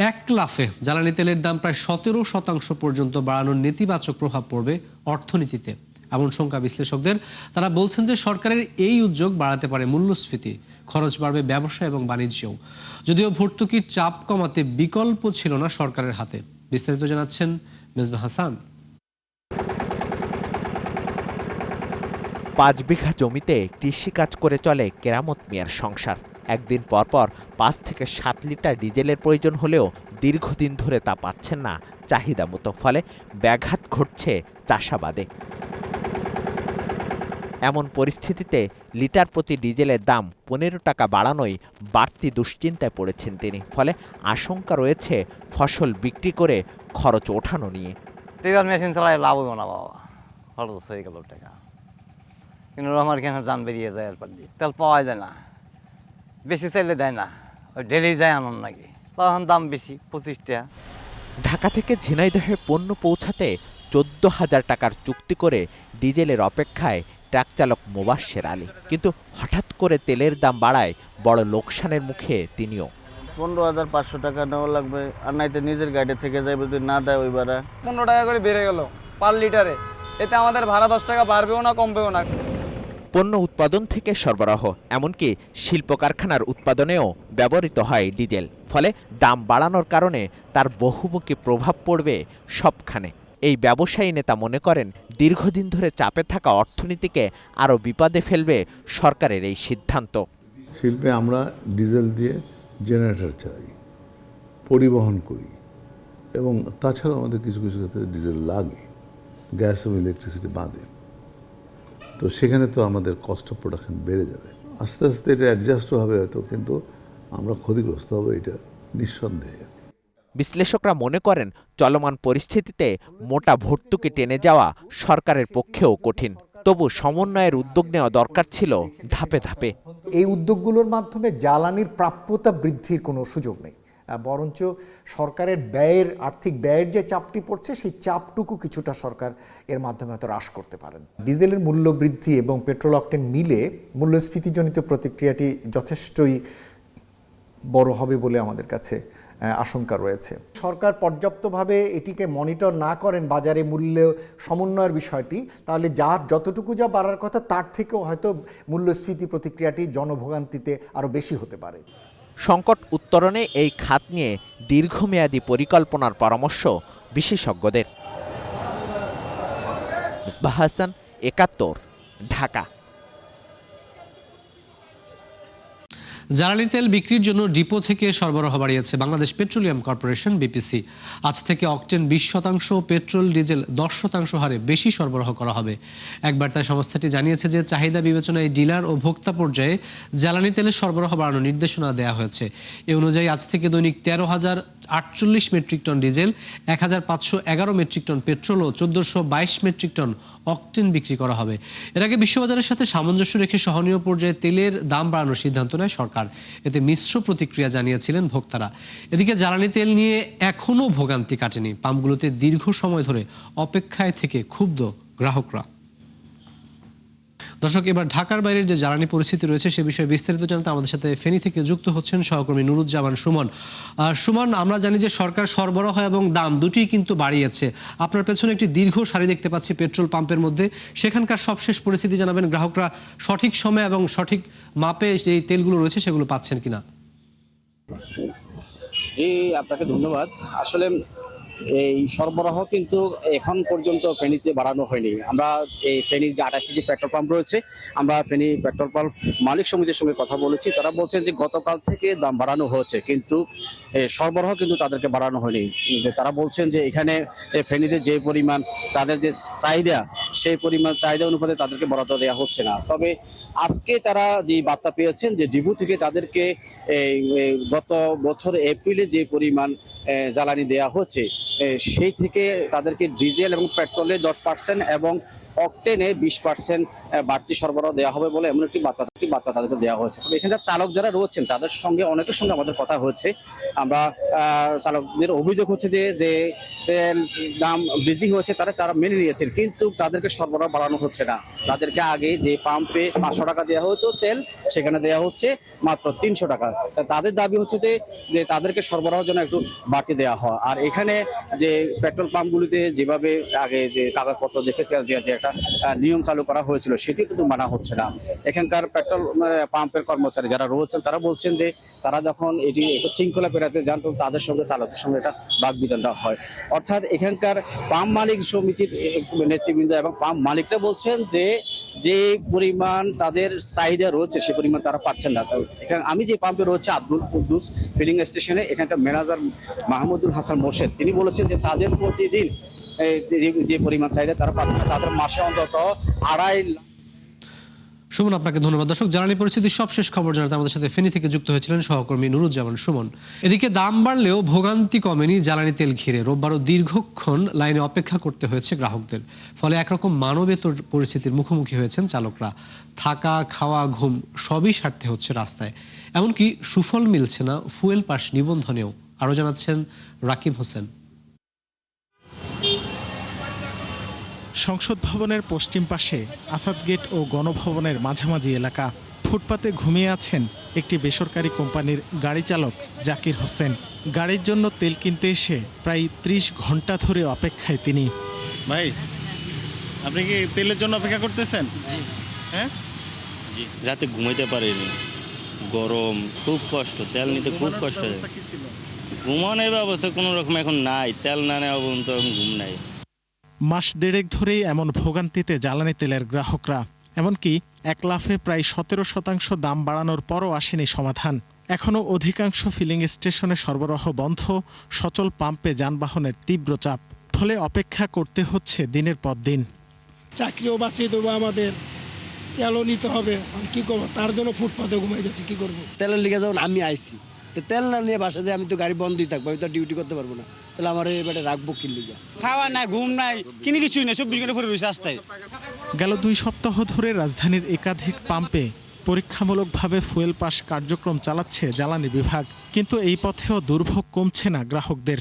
এক লাফে জ্বালানি তেলের দাম প্রায় 17% পর্যন্ত বাড়ানোর নেতিবাচক প্রভাব পড়বে অর্থনীতিতে, এমন শঙ্কা বিশ্লেষকদের। তারা বলছেন যে সরকারের এই উদ্যোগ বাড়াতে পারে মূল্যস্ফীতি, খরচ বাড়বে ব্যবসা এবং বাণিজ্যেও। যদিও ভর্তুকির চাপ কমাতে বিকল্প ছিল না সরকারের হাতে। বিস্তারিত জানাচ্ছেন মেজবা হাসান। 5 বিঘা জমিতে কৃষিকাজ করে চলে কেরামত মিয়ার সংসার। একদিন পরপর 5 থেকে 7 লিটার ডিজেলের প্রয়োজন হলেও দীর্ঘদিন ধরে তা পাচ্ছেন না চাহিদা মতো, ফলে ব্যাঘাত ঘটছে চাষাবাদে। এমন পরিস্থিতিতে লিটার প্রতি ডিজেলের দাম 15 টাকা বাড়ানোয় বাড়তি দুশ্চিন্তায় পড়েছেন তিনি। ফলে আশঙ্কা রয়েছে ফসল বিক্রি করে খরচ ওঠানো নিয়ে। তেল মেশিন চালাই লাভ হইব না বাবা, খরচ হয়ে গেল টাকা, কিন্তু আমার কেন যান বেরিয়ে যায়, এরপর দিয়ে তেল পাওয়া যায় না, বেশি চাইলে দেয় না, ওই ডেলি যায় আনন্দ নাকি, তখন দাম বেশি 25 টাকা। ঢাকা থেকে ঝিনাইদহে পণ্য পৌঁছাতে 14,000 টাকার চুক্তি করে ডিজেলের অপেক্ষায় ট্রাক চালক মোবাশ্বের আলী। কিন্তু হঠাৎ করে তেলের দাম বাড়ায় বড় লোকসানের মুখে তিনিও। 15,500 টাকা নেওয়া লাগবে, আর নাইতে নিজের গাড়ি থেকে যাইবে, যদি না দেয় ওই ভাড়া। 15 টাকা করে বেড়ে গেল পার লিটারে, এতে আমাদের ভাড়া 10 টাকা বাড়বেও না কমবেও না। পণ্য উৎপাদন থেকে সরবরাহ, এমনকি শিল্প কারখানার উৎপাদনেও ব্যবহৃত হয় ডিজেল। ফলে দাম বাড়ানোর কারণে তার বহুমুখী প্রভাব পড়বে সবখানে। এই ব্যবসায়ী নেতা মনে করেন, দীর্ঘদিন ধরে চাপে থাকা অর্থনীতিকে আরও বিপদে ফেলবে সরকারের এই সিদ্ধান্ত। শিল্পে আমরা ডিজেল দিয়ে জেনারেটর চালাই, পরিবহন করি, এবং তাছাড়াও আমাদের কিছু কিছু ক্ষেত্রে ডিজেল লাগে, গ্যাস এবং ইলেকট্রিসিটি বাদে। তো সেখানে তো আমাদের কস্ট অফ প্রোডাকশন বেড়ে যাবে। আস্তে আস্তে এটা অ্যাডজাস্ট হবে হয়তো, কিন্তু আমরা ক্ষতিগ্রস্ত হবো, এটা নিঃসন্দেহে। বিশ্লেষকরা মনে করেন, চলমান পরিস্থিতিতে মোটা ভর্তুকি টেনে যাওয়া সরকারের পক্ষেও কঠিন। তবু সমন্বয়ের উদ্যোগ নেওয়া দরকার ছিল ধাপে ধাপে। এই উদ্যোগগুলোর মাধ্যমে জ্বালানির প্রাপ্যতা বৃদ্ধির কোনো সুযোগ নেই, বরঞ্চ সরকারের আর্থিক ব্যয়ের যে চাপটি পড়ছে, সেই চাপটুকু কিছুটা সরকার এর মাধ্যমে হয়তো হ্রাস করতে পারেন। ডিজেলের মূল্য বৃদ্ধি এবং পেট্রোল অকটেন মিলে মূল্যস্ফীতিজনিত প্রতিক্রিয়াটি যথেষ্টই বড় হবে বলে আমাদের কাছে আশঙ্কা রয়েছে। সরকার পর্যাপ্তভাবে এটিকে মনিটর না করেন বাজারে মূল্য সমন্বয়ের বিষয়টি, তাহলে যতটুকু যা বাড়ার কথা তার থেকেও হয়তো মূল্যস্ফীতি প্রতিক্রিয়াটি জনভোগান্তিতে আরও বেশি হতে পারে। সংকট উত্তরণে এই খাত নিয়ে দীর্ঘমেয়াদী পরিকল্পনার পরামর্শ বিশেষজ্ঞদের। মিসবাহ হাসান, 71, ঢাকা। জ্বালানি তেল বিক্রির জন্য ডিপো থেকে সরবরাহ বাড়িয়েছে বাংলাদেশ পেট্রোলিয়াম কর্পোরেশন বিপিসি। আজ থেকে অকটেন 20%, পেট্রোল ডিজেল 10% হারে বেশি সরবরাহ করা হবে। এক বার্তায় সংস্থাটি জানিয়েছে যে চাহিদা বিবেচনায় ডিলার ও ভোক্তা পর্যায়ে জ্বালানি তেলের সরবরাহ বাড়ানোর নির্দেশনা দেওয়া হয়েছে। এ অনুযায়ী আজ থেকে দৈনিক 13,048 metric ton diesel, 1,511 metric ton petrol ও 1,422 মেট্রিক টন অকটেন বিক্রি করা হবে। এর আগে বিশ্ববাজারের সাথে সামঞ্জস্য রেখে সহনীয় পর্যায়ে তেলের দাম বাড়ানোর সিদ্ধান্ত নেয় সরকার। এতে মিশ্র প্রতিক্রিয়া জানিয়েছিলেন ভোক্তারা। এদিকে জ্বালানি তেল নিয়ে এখনও ভোগান্তি কাটেনি। পাম্পগুলোতে দীর্ঘ সময় ধরে অপেক্ষায় থেকে ক্ষুব্ধ গ্রাহকরা। দর্শক, এবার ঢাকার বাইরের যে জ্বালানি পরিস্থিতি রয়েছে সে বিষয়ে বিস্তারিত জানতে আমাদের সাথে ফেনী থেকে যুক্ত হচ্ছেন সহকর্মী নুরুজ্জামান সুমন। সুমন, আমরা জানি যে সরকার সরবরাহ এবং দাম দুটিই কিন্তু বাড়িয়েছে। আপনার পেছনে একটি দীর্ঘ সারি দেখতে পাচ্ছি পেট্রোল পাম্পের মধ্যে, সেখানকার সবশেষ পরিস্থিতি জানাবেন। গ্রাহকরা সঠিক সময় এবং সঠিক মাপে যে তেলগুলো রয়েছে সেগুলো পাচ্ছেন কিনা? জি, আপনাকে ধন্যবাদ। আসলে এই সরবরাহ কিন্তু এখন পর্যন্ত ফেনীতে বাড়ানো হয়নি। আমরা এই ফেনীর যে 28টি যে পেট্রোল পাম্প রয়েছে, আমরা ফেনী পেট্রোল পাম্প মালিক সমিতির সঙ্গে কথা বলেছি। তারা বলছেন যে গতকাল থেকে দাম বাড়ানো হয়েছে, কিন্তু সরবরাহ কিন্তু তাদেরকে বাড়ানো হয়নি। যে তারা বলছেন যে এখানে ফেনীতে যে পরিমাণ তাদের যে চাহিদা, সেই পরিমাণ চাহিদা অনুপাতে তাদেরকে বরাদ্দ দেওয়া হচ্ছে না। তবে আজকে তারা যে বার্তা পেয়েছেন যে ডিপো থেকে তাদেরকে গত বছর এপ্রিলে যে পরিমাণ জ্বালানি দেওয়া হচ্ছে, সেই থেকে তাদেরকে ডিজেল এবং পেট্রোলে 10% এবং অকটেনে 20% বাড়তি সরবরাহ দেওয়া হবে বলে এমন একটি বার্তা তাদেরকে দেওয়া হয়েছে। তবে এখানকার চালক যারা রয়েছেন তাদের সঙ্গে অনেকের সঙ্গে আমাদের কথা হচ্ছে। আমরা চালকদের অভিযোগ হচ্ছে যে তেল দাম বৃদ্ধি হয়েছে, তারা মেনে নিয়েছেন, কিন্তু তাদেরকে সরবরাহ বাড়ানো হচ্ছে না। তাদেরকে আগে যে পাম্পে 500 টাকা দেওয়া হতো তেল, সেখানে দেওয়া হচ্ছে মাত্র 300 টাকা। তাদের দাবি হচ্ছে যে তাদেরকে সরবরাহের জন্য একটু বাড়তি দেওয়া হয়। আর এখানে যে পেট্রোল পাম্পগুলিতে যেভাবে আগে যে কাগজপত্র দেখে তেল দেওয়ার যে একটা নিয়ম চালু করা হয়েছিল, সেটি কিন্তু মানা হচ্ছে না। এখানকার পেট্রোল পাম্পের কর্মচারী যারা রয়েছেন তারা বলছেন যে তারা যখন এটি একটু শৃঙ্খলা পেরাতে যান, তো তাদের সঙ্গে চালকদের সঙ্গে একটা বাকবিতণ্ডা হয়। অর্থাৎ এখানকার পাম্প মালিক সমিতির নেতৃবৃন্দ এবং পাম্প মালিকরা বলছেন যে পরিমাণ তাদের চাহিদা রয়েছে সে পরিমাণ তারা পাচ্ছেন না। এখানে আমি যে পাম্পে রয়েছে আব্দুল কুদ্দুস ফিলিং স্টেশনে, এখানকার ম্যানেজার মাহমুদুল হাসান মোর্শেদ, তিনি বলেছেন যে তাদের প্রতিদিন যে পরিমাণ চাহিদা তারা পাচ্ছে না, তাদের মাসে অন্তত 2.5 লাখ। সুমন, আপনাকে ধন্যবাদ। দর্শক, জ্বালানি পরিস্থিতির সবশেষ খবর জানাতে আমাদের সাথে ফেনী থেকে যুক্ত হয়েছিলেন সহকর্মী নুরুজ্জামান সুমন। এদিকে দাম বাড়লেও ভোগান্তি কমেনি জ্বালানি তেল ঘিরে। রোববারও দীর্ঘক্ষণ লাইনে অপেক্ষা করতে হয়েছে গ্রাহকদের। ফলে একরকম মানবেতর পরিস্থিতির মুখোমুখি হয়েছেন চালকরা। থাকা, খাওয়া, ঘুম সবই সারতে হচ্ছে রাস্তায়। এমনকি সুফল মিলছে না ফুয়েল পাস নিবন্ধনেও। আরও জানাচ্ছেন রাকিব হোসেন। সংসদ ভবনের পশ্চিম পাশে আসাদ গেট ও গণভবনের মাঝামাঝি এলাকা। ফুটপাতে ঘুমিয়ে আছেন একটি বেসরকারি কোম্পানির গাড়ি চালক জাকির হোসেন। গাড়ির জন্য তেল কিনতে এসে প্রায় 30 ঘন্টা ধরে অপেক্ষায় তিনি। ভাই, আপনি কি তেলের জন্য অপেক্ষা করতেছেন? জি। হ্যাঁ জি, রাতে ঘুমাইতে পারিনি, গরম, খুব কষ্ট, তেল নিতে খুব কষ্ট হয়। ঘুমানোর ব্যবস্থা কোনো রকম এখন নাই, তেল না নেওয়া পর্যন্ত এখন ঘুম নাই। মাস দেড়েক ধরেই এমন ভোগান্তিতে জ্বালানি তেলের গ্রাহকরা। এমনকি এক লাফে প্রায় 17% দাম বাড়ানোর পরও আসেনি সমাধান। এখনও অধিকাংশ ফিলিং স্টেশনে সরবরাহ বন্ধ, সচল পাম্পে যানবাহনের তীব্র চাপ। ফলে অপেক্ষা করতে হচ্ছে দিনের পর দিন। চাকরিও বাঁচিয়ে দেবো, আমাদের তেলও নিতে হবে, কি করবো? তার জন্য ফুটপাতে ঘুমাই যাচ্ছি, কি করবো? তেলের লিগে যখন আমি আইছি, তো তেল না নিয়ে বাসা যে আমি তো গাড়ি বন্ধই থাকবো, আমি তো ডিউটি করতে পারবো না, তাহলে আমার এবারে রাখবো কি লিগে? খাওয়া নাই, ঘুম নাই, কিনে কিছুই না, 24 ঘন্টা পরে রয়েছে রাস্তায়। গেল 2 সপ্তাহ ধরে রাজধানীর একাধিক পাম্পে পরীক্ষামূলকভাবে ফুয়েল পাস কার্যক্রম চালাচ্ছে জ্বালানি বিভাগ। কিন্তু এই পথেও দুর্ভোগ কমছে না গ্রাহকদের।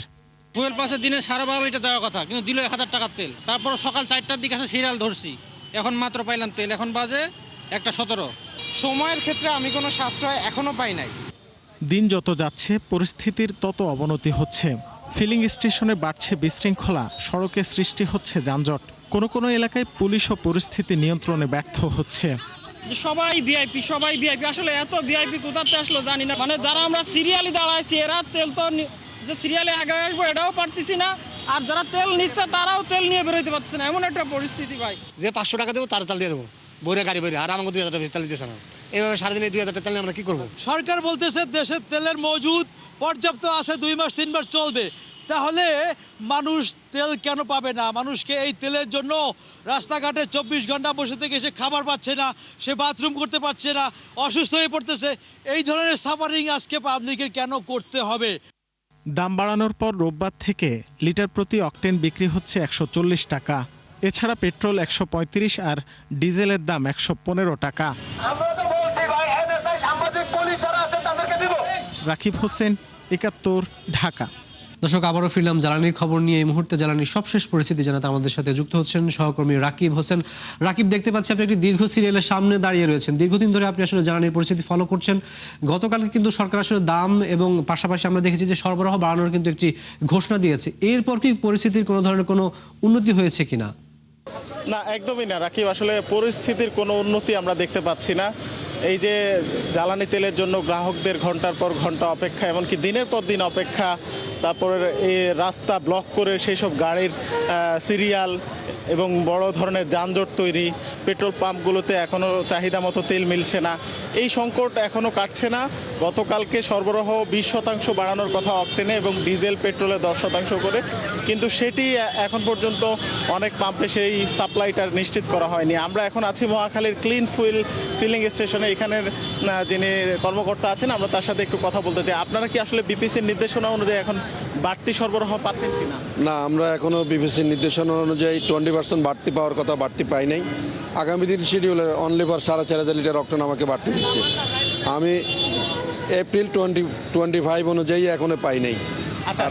ফুয়েল পাসের দিনে 12.5 লিটার দেওয়ার কথা, কিন্তু দিল 1000 টাকার তেল। তারপর সকাল 4টার দিকে আসে সিরিয়াল ধরছি, এখন মাত্র পাইলাম তেল, এখন বাজে 1:17। সময়ের ক্ষেত্রে আমি কোনো সাশ্রয় এখনো পাই নাই। দিন যত যাচ্ছে পরিস্থিতির তত অবনতি হচ্ছে। ফিলিং স্টেশনে বাড়ছে বিশৃঙ্খলা, সড়কে সৃষ্টি হচ্ছে যানজট। কোনো এলাকায় পুলিশও পরিস্থিতি নিয়ন্ত্রণে ব্যর্থ হচ্ছে। সবাই ভিআইপি, আসলে এত ভিআইপি কোথাতে আসলো জানি না। মানে যারা আমরা সিরিয়ালি দাঁড়াইছি, এরা তেল তো যে সিরিয়ালে আগে আসবো এটাও পারতেছি না, আর যারা তেল নিচ্ছে তারাও তেল নিয়ে বেরোতে পারছে না, এমন একটা পরিস্থিতি ভাই। যে 500 টাকা দেবো তার তেল দিয়ে দেবো, বইরা গাড়ি বইরা, আর আমাকে 2000 টাকা তেল দিতেছে না। এইভাবে সারাদিনে 2000 টাকা তেল নিয়ে আমরা কি করবো? সরকার বলতেছে দেশের তেলের মজুদ পর্যাপ্ত আছে, 2 মাস 3 মাস চলবে। তাহলে মানুষ তেল কেন পাবে না? মানুষকে এই তেলের জন্য রাস্তাঘাটে 24 ঘন্টা বসে থেকে সে খাবার পাচ্ছে না, সে বাথরুম করতে পারছে না, অসুস্থ হয়ে পড়তেছে। এই ধরনের সাফারিং আজকে পাবলিকের কেন করতে হবে? দাম বাড়ানোর পর রোববার থেকে লিটার প্রতি অকটেন বিক্রি হচ্ছে 140 টাকা। এছাড়া পেট্রোল 135 আর ডিজেলের দাম 115 টাকা। রাকিব হোসেন, 71, ঢাকা। দর্শক, আবারও ফিরলাম জ্বালানির খবর নিয়ে। এই মুহূর্তে জ্বালানির সবশেষ পরিস্থিতি জানাতে আমাদের সাথে যুক্ত হচ্ছেন সহকর্মী রাকিব হোসেন। রাকিব, দেখতে পাচ্ছি আপনি একটি দীর্ঘ সিরিয়ালের সামনে দাঁড়িয়ে রয়েছেন। দীর্ঘদিন ধরে আপনি আসলে জ্বালানির পরিস্থিতি ফলো করছেন। গতকালকে কিন্তু সরকার আসলে দাম এবং পাশাপাশি আমরা দেখেছি যে সরবরাহ বাড়ানোর কিন্তু একটি ঘোষণা দিয়েছে। এরপর কি পরিস্থিতির কোনো ধরনের কোনো উন্নতি হয়েছে কিনা? না, একদমই না রাকিব, আসলে পরিস্থিতির কোনো উন্নতি আমরা দেখতে পাচ্ছি না। এই যে জ্বালানি তেলের জন্য গ্রাহকদের ঘন্টার পর ঘন্টা অপেক্ষা, এমনকি দিনের পর দিন অপেক্ষা, তারপরে এই রাস্তা ব্লক করে সেই সব গাড়ির সিরিয়াল এবং বড় ধরনের যানজট তৈরি, পেট্রোল পাম্পগুলোতে এখনও চাহিদা মতো তেল মিলছে না, এই সংকট এখনও কাটছে না। গতকালকে সরবরাহ 20% বাড়ানোর কথা অকটেনে এবং ডিজেল পেট্রোলে 10% করে, কিন্তু সেটি এখন পর্যন্ত অনেক পাম্পে সেই সাপ্লাইটা নিশ্চিত করা হয়নি। আমরা এখন আছি মহাখালীর ক্লিন ফুয়েল ফিলিং স্টেশনে। এখানের যিনি কর্মকর্তা আছেন, আমরা তার সাথে একটু কথা বলতে চাই। আপনারা কি আসলে বিপিসির নির্দেশনা অনুযায়ী এখন বাড়তি সরবরাহ পাচ্ছেন কিনা? না, আমরা এখনও বিপিসির নির্দেশনা অনুযায়ী 20% বাড়তি পাওয়ার কথা, বাড়তি পাই নাই। আগামী দিন শিডিউলে অনলি ফর 4500 লিটার অক্টেন আমাকে বাড়তি দিচ্ছে। আমি এপ্রিল 2025 অনুযায়ী এখনো পাই নাই। আচ্ছা,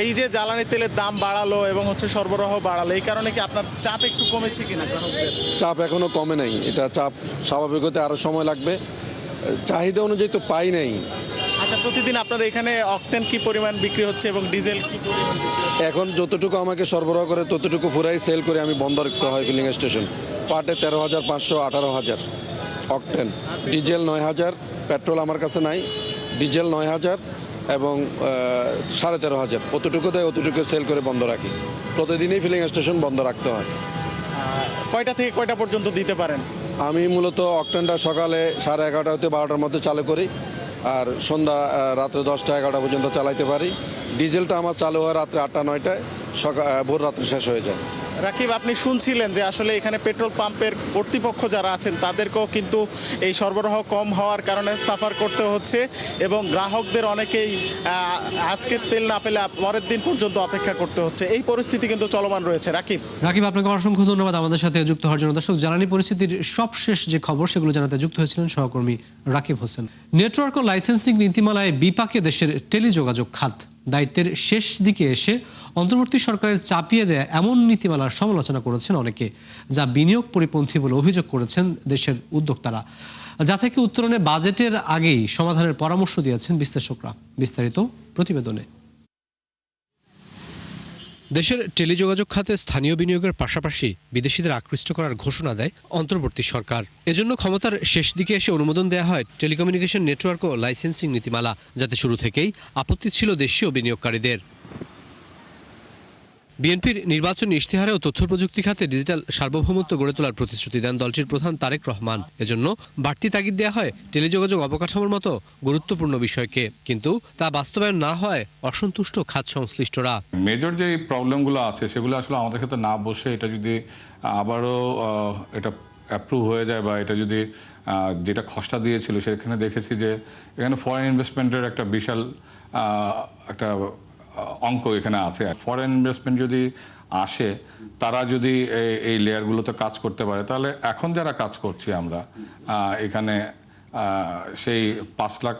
এই যে জ্বালানি তেলের দাম বাড়ালো এবং হচ্ছে সরবরাহ বাড়ালো, এই কারণে কি আপনার চাপ একটু কমেছে কিনা গ্রাহকদের? চাপ এখনো কমে নাই, এটা চাপ স্বাভাবিক হতে আরও সময় লাগবে, চাহিদা অনুযায়ী তো পাই নাই। আচ্ছা, প্রতিদিন আপনার এখানে অকটেন কি পরিমাণ বিক্রি হচ্ছে এবং ডিজেল কি পরিমাণ বিক্রি হচ্ছে? এখন যতটুকু আমাকে সরবরাহ করে ততটুকু পুরাই সেল করে আমি বন্ধ রাখতে হয় ফিলিং স্টেশন। পার্টে 13,500, 18,000 অকটেন, ডিজেল 9,000, পেট্রোল আমার কাছে নাই, ডিজেল 9,000 এবং 13,500, অতটুকু দেয় অতটুকু সেল করে বন্ধ রাখি। প্রতিদিনই ফিলিং স্টেশন বন্ধ রাখতে হয়। কয়টা থেকে কয়টা পর্যন্ত দিতে পারেন? আমি মূলত অকটেনটা সকালে 11:30 হতে 12টার মধ্যে চালু করি, আর সন্ধ্যা রাত্রে 10টা 11টা পর্যন্ত চালাইতে পারি। ডিজেলটা আমার চালু হয় রাত্রে 8টা 9টায়, ভোর রাত্রে শেষ হয়ে যায়। রাকিব, আপনি শুনছিলেন যে আসলে এখানে পেট্রোল পাম্পের কর্তৃপক্ষ যারা আছেন তাদেরকেও কিন্তু এই সরবরাহ কম হওয়ার কারণে সাফার করতে হচ্ছে এবং গ্রাহকদের অনেকেই আজকের তেল না পেলে পরের দিন পর্যন্ত অপেক্ষা করতে হচ্ছে। এই পরিস্থিতি কিন্তু চলমান রয়েছে। রাকিব, আপনাকে অসংখ্য ধন্যবাদ আমাদের সাথে যুক্ত হওয়ার জন্য। দর্শক, জ্বালানি পরিস্থিতির সবশেষ যে খবর সেগুলো জানাতে যুক্ত হয়েছিলেন সহকর্মী রাকিব হোসেন। নেটওয়ার্ক ও লাইসেন্সিং নীতিমালায় বিপাকে দেশের টেলিযোগাযোগ খাত। দায়িত্বের শেষ দিকে এসে অন্তর্বর্তী সরকারের চাপিয়ে দেয়া এমন নীতিমালার সমালোচনা করেছেন অনেকে, যা বিনিয়োগ পরিপন্থী বলে অভিযোগ করেছেন দেশের উদ্যোক্তারা, যা থেকে উত্তরণে বাজেটের আগেই সমাধানের পরামর্শ দিয়েছেন বিশ্লেষকরা। বিস্তারিত প্রতিবেদনে। দেশের টেলিযোগাযোগ খাতে স্থানীয় বিনিয়োগের পাশাপাশি বিদেশিদের আকৃষ্ট করার ঘোষণা দেয় অন্তর্বর্তী সরকার। এজন্য ক্ষমতার শেষ দিকে এসে অনুমোদন দেওয়া হয় টেলিকমিউনিকেশন নেটওয়ার্ক ও লাইসেন্সিং নীতিমালা, যাতে শুরু থেকেই আপত্তি ছিল দেশীয় বিনিয়োগকারীদের। বিএনপির নির্বাচনী ইশতেহারে ও তথ্য প্রযুক্তি খাতে ডিজিটাল সার্বভৌমত্ব গড়ে তোলার প্রতিশ্রুতি দেন দলটির প্রধান তারেক রহমান। এজন্য বাড়তি তাগিদ দেওয়া হয় টেলিযোগাযোগ অবকাঠামোর মতো গুরুত্বপূর্ণ বিষয়কে, কিন্তু তা বাস্তবায়ন না হয় অসন্তুষ্ট খাত সংশ্লিষ্টরা। মেজর যে প্রবলেমগুলো আছে সেগুলো আসলে আমাদের ক্ষেত্রে না বসে এটা যদি আবারও এটা অ্যাপ্রুভ হয়ে যায় বা এটা যদি যেটা খসড়া দিয়েছিল সেখানে দেখেছি যে এখানে ফরেন ইনভেস্টমেন্টের একটা বিশাল একটা অঙ্ক এখানে আছে। ফরেন ইনভেস্টমেন্ট যদি আসে, তারা যদি এই লেয়ারগুলোতে কাজ করতে পারে, তাহলে এখন যারা কাজ করছি আমরা এখানে সেই 5 লাখ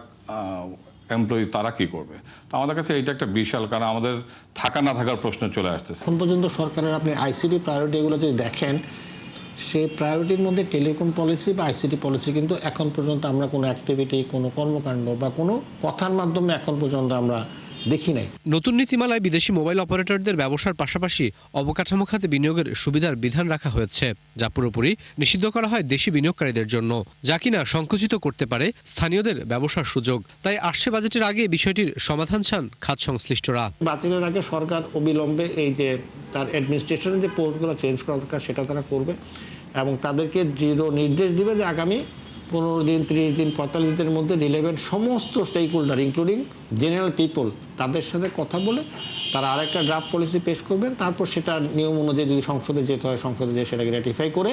এমপ্লয়ি তারা কি করবে? তো আমাদের কাছে এইটা একটা বিশাল, কারণ আমাদের থাকা না থাকার প্রশ্ন চলে আসতেছে। এখন পর্যন্ত সরকারের আপনি আইসিটি প্রায়োরিটি এগুলো যদি দেখেন, সেই প্রায়োরিটির মধ্যে টেলিকম পলিসি বা আইসিটি পলিসি কিন্তু এখন পর্যন্ত আমরা কোনো অ্যাক্টিভিটি, কোনো কর্মকাণ্ড বা কোনো কথার মাধ্যমে এখন পর্যন্ত আমরা দেখি নাই। নতুন নীতিমালায় বিদেশি মোবাইল অপারেটরদের ব্যবসার পাশাপাশি অবকাঠামো খাতে বিনিয়োগের সুবিধার বিধান রাখা হয়েছে, যা পুরোপুরি নিষিদ্ধ করা হয় দেশি বিনিয়োগকারীদের জন্য, যা কিনা সংকুচিত করতে পারে স্থানীয়দের ব্যবসার সুযোগ। তাই আসছে বাজেটের আগে বিষয়টির সমাধান চান খাত সংশ্লিষ্টরা। বাতিলের আগে সরকার অবিলম্বে এই যে তার অ্যাডমিনিস্ট্রেশনের যে পোস্টগুলো চেঞ্জ করা দরকার সেটা তারা করবে এবং তাদেরকে দৃঢ় নির্দেশ দিবে যে আগামী 15 দিন, 30 দিন, 45 দিনের মধ্যে রিলেভেন্ট সমস্ত stakeholder including general people তাদের সাথে কথা বলে তারা আরেকটা ড্রাফট পলিসি পেশ করবেন। তারপর সেটা নিয়ম অনুযায়ী যদি সংসদে যেতে হয় সংসদে যেয়ে সেটাকে রেটিফাই করে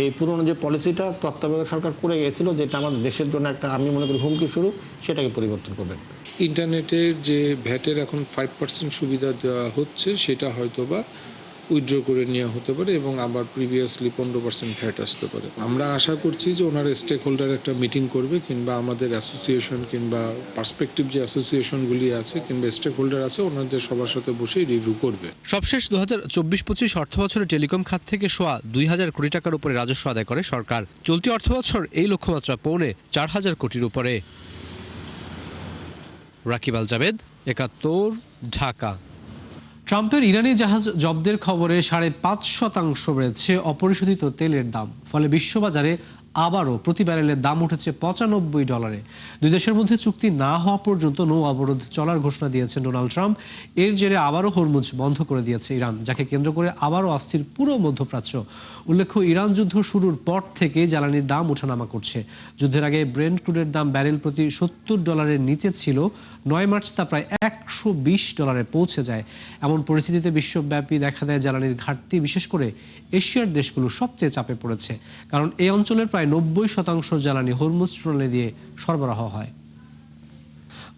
এই পুরনো যে পলিসিটা তত্ত্বাবধায়ক সরকার করে গিয়েছিল, যেটা আমাদের দেশের জন্য একটা আমি মনে করি হুমকি স্বরূপ, সেটাকে পরিবর্তন করবেন। ইন্টারনেটের যে ভ্যাটের এখন 5% সুবিধা দেওয়া হচ্ছে সেটা হয়তোবা উইথড্র করে নেওয়া হতে পারে এবং আবার প্রিভিয়াসলি 15% ভ্যাট আসতে পারে। আমরা আশা করছি যে ওনারা স্টেক হোল্ডার একটা মিটিং করবে, কিংবা আমাদের অ্যাসোসিয়েশন কিংবা পার্সপেক্টিভ যে অ্যাসোসিয়েশনগুলি আছে কিংবা স্টেক হোল্ডার আছে ওনাদের সবার সাথে বসে রিভিউ করবে। সবশেষ 2024-25 অর্থ বছরে টেলিকম খাত থেকে সোয়া 2,000 কোটি টাকার উপরে রাজস্ব আদায় করে সরকার। চলতি অর্থ বছর এই লক্ষ্যমাত্রা পৌনে 4,000 কোটির উপরে। রাকিব আল জাবেদ, 71, ঢাকা। ট্রাম্পের ইরানি জাহাজ জব্দের খবরে 5.5% বেড়েছে অপরিশোধিত তেলের দাম। ফলে বিশ্ববাজারে আবারও প্রতি ব্যারেলের দাম উঠেছে $95। দুই দেশের মধ্যে চুক্তি না হওয়া পর্যন্ত নৌ অবরোধ চলার ঘোষণা দিয়েছেন ডোনাল্ড ট্রাম্প। এর জেরে আবারও হরমুজ বন্ধ করে দিয়েছে ইরান, যাকে কেন্দ্র করে আবারও অস্থির পুরো মধ্যপ্রাচ্য। উল্লেখ্য, ইরান যুদ্ধ শুরুর পর থেকে জ্বালানির দাম ওঠানামা করছে। যুদ্ধের আগে ব্রেন্ট ক্রুডের দাম ব্যারেল প্রতি $70 নিচে ছিল। 9 মার্চ তা প্রায় $120 পৌঁছে যায়। এমন পরিস্থিতিতে বিশ্বব্যাপী দেখা দেয় জ্বালানির ঘাটতি, বিশেষ করে এশিয়ার দেশগুলো সবচেয়ে চাপে পড়েছে, কারণ এই অঞ্চলের প্রায় 90% জ্বালানি হরমুজ প্রণালী দিয়ে সরবরাহ হয়।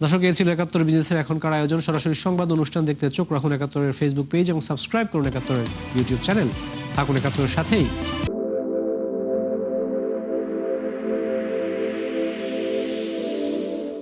দর্শক, এ ছিল 71 বিজনেসের এখনকার আয়োজন। সরাসরি সংবাদ অনুষ্ঠান দেখতে চোখ রাখুন 71-এর ফেসবুক পেজ এবং সাবস্ক্রাইব করুন 71-এর ইউটিউব চ্যানেল। থাকুন 71-এর সাথেই।